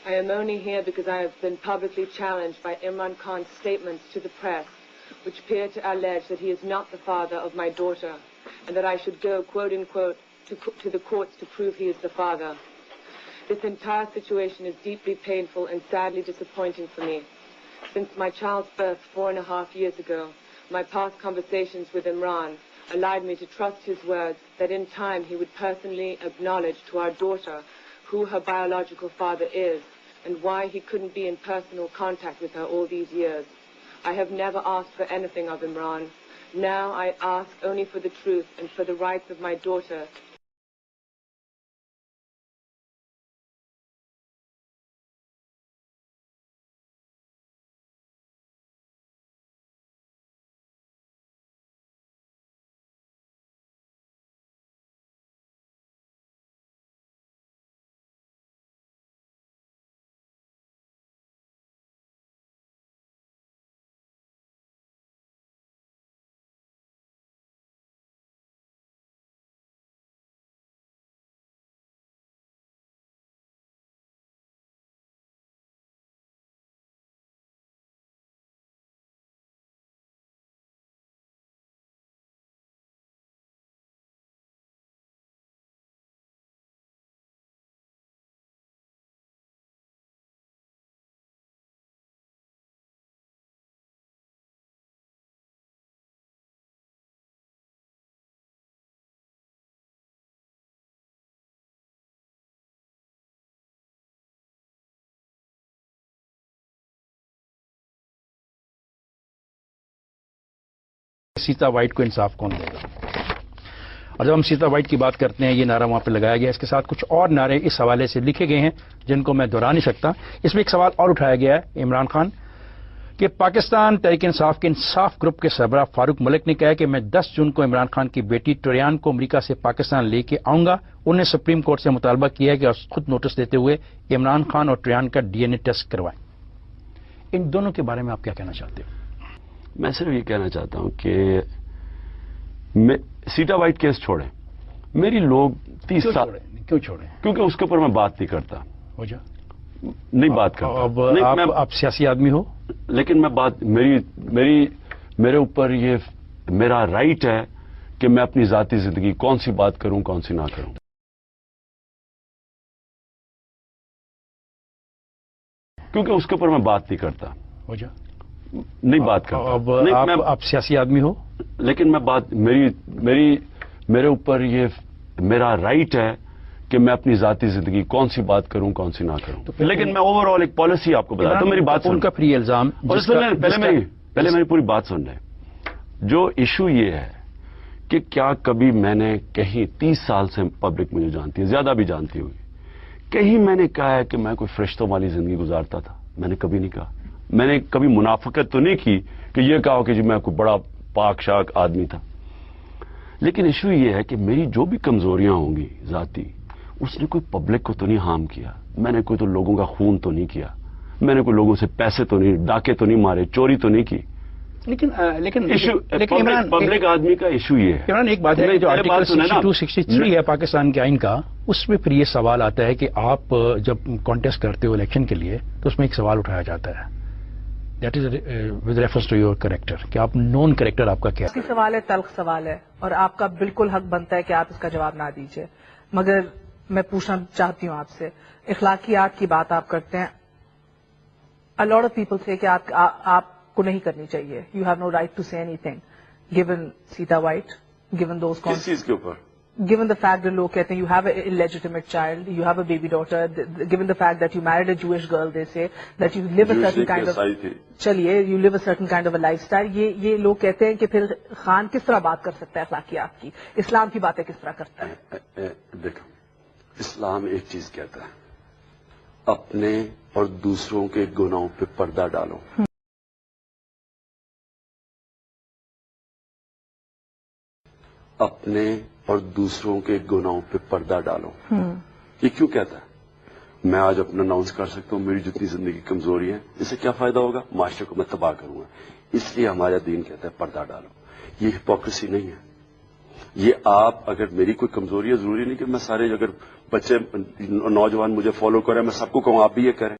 I am only here because I have been publicly challenged by Imran Khan's statements to the press, which appear to allege that he is not the father of my daughter, and that I should go, quote unquote, to the courts to prove he is the father. This entire situation is deeply painful and sadly disappointing for me. Since my child's birth 4.5 years ago, my past conversations with Imran allowed me to trust his words that in time he would personally acknowledge to our daughter who her biological father is and why he couldn't be in personal contact with her all these years. I have never asked for anything of Imran. Now I ask only for the truth and for the rights of my daughter. Sita white को इंसाफ कौन देगा? और जब हम Sita white की बात करते हैं, ये नारा वहां पे लगाया गया, इसके साथ कुछ और नारे इस हवाले से लिखे गए हैं जिनको मैं दोहरा नहीं सकता। इसमें एक सवाल और उठाया गया है इमरान खान कि पाकिस्तान तहरीक इंसाफ के इंसाफ ग्रुप के सरबराह फारूक मलिक ने कहा कि मैं 10 जून को इमरान खान की बेटी ट्रियान को अमेरिका से पाकिस्तान लेके आऊंगा। उन्होंने सुप्रीम कोर्ट से मुतालबा किया है कि खुद नोटिस देते हुए इमरान खान और ट्रियान का डीएनए टेस्ट करवाएं। इन दोनों के बारे में आप क्या कहना चाहते हो? मैं सिर्फ ये कहना चाहता हूं कि सीता वाइट केस छोड़ें। मेरी लोग 30 साल क्यों छोड़ें? क्योंकि उसके ऊपर मैं बात नहीं करता। हो जा नहीं बात करता। अब नहीं, आप सियासी आदमी हो, लेकिन मैं बात मेरे ऊपर ये मेरा राइट है कि मैं अपनी जाती जिंदगी कौन सी बात करूं कौन सी ना करूं। क्योंकि उसके ऊपर मैं बात नहीं करता। हो जा नहीं बात करता। अब नहीं, आप सियासी आदमी हो, लेकिन मैं बात मेरे ऊपर ये मेरा राइट है कि मैं अपनी जाती जिंदगी कौन सी बात करूं कौन सी ना करूं। तो लेकिन मैं ओवरऑल एक पॉलिसी आपको बता तो मेरी बात सुन। उनका फ्री इल्जाम पहले मेरी पूरी बात सुन ले। जो इशू ये है कि क्या कभी मैंने कहीं 30 साल से पब्लिक मुझे जानती है, ज्यादा भी जानती होगी, कहीं मैंने कहा है कि मैं कोई फरिश्तों वाली जिंदगी गुजारता था? मैंने कभी नहीं कहा। मैंने कभी मुनाफिकत तो नहीं की कि ये कहा कि जी मैं कोई बड़ा पाक शाक आदमी था। लेकिन इशू ये है कि मेरी जो भी कमजोरियां होंगी जाती, उसने कोई पब्लिक को तो नहीं हार्म किया। मैंने कोई तो लोगों का खून तो नहीं किया, मैंने कोई लोगों से पैसे तो नहीं, डाके तो नहीं मारे, चोरी तो नहीं की। लेकिन इशू पब्लिक आदमी का इशू ये है। इमरान, एक बात है, जो आर्टिकल 6263 है पाकिस्तान के आइन का, उसमें फिर ये सवाल आता है कि आप जब कॉन्टेस्ट करते हो इलेक्शन के लिए तो उसमें एक सवाल उठाया जाता है, that is with reference to your character, कि आप नॉन कैरेक्टर आपका क्या है? सवाल है, तल्ख सवाल है, और आपका बिल्कुल हक बनता है कि आप इसका जवाब ना दीजिए। मगर मैं पूछना चाहती हूं आपसे, इखलाकियात की बात आप करते हैं। अ लॉट ऑफ पीपल से कि आपको नहीं करनी चाहिए, you have no right to say anything, given Sita white, given those किस चीज के ऊपर? given the fact that लोग कहते हैं you have an illegitimate child, you have a baby daughter, given the fact that you married a Jewish girl, they say that you live a certain kind of, चलिए, you live a certain kind of a lifestyle, ये लोग कहते हैं कि फिर खान किस तरह बात कर सकता है अखलाकियात की, इस्लाम की बातें किस तरह करता है? देखो, इस्लाम एक चीज कहता है, अपने और दूसरों के गुनाहों पे पर्दा डालो। अपने और दूसरों के गुनाहों पे पर्दा डालो। ये क्यों कहता है? मैं आज अपना अनाउंस कर सकता हूं मेरी जितनी जिंदगी कमजोरी है, इससे क्या फायदा होगा? माशरे को मैं तबाह करूंगा। इसलिए हमारा दीन कहता है पर्दा डालो। ये हिपोक्रेसी नहीं है। یہ آپ اگر میری کوئی کمزوری ہے ضروری نہیں کہ میں سارے اگر بچے نوجوان مجھے فالو کریں میں سب کو کہوں آپ بھی یہ کریں.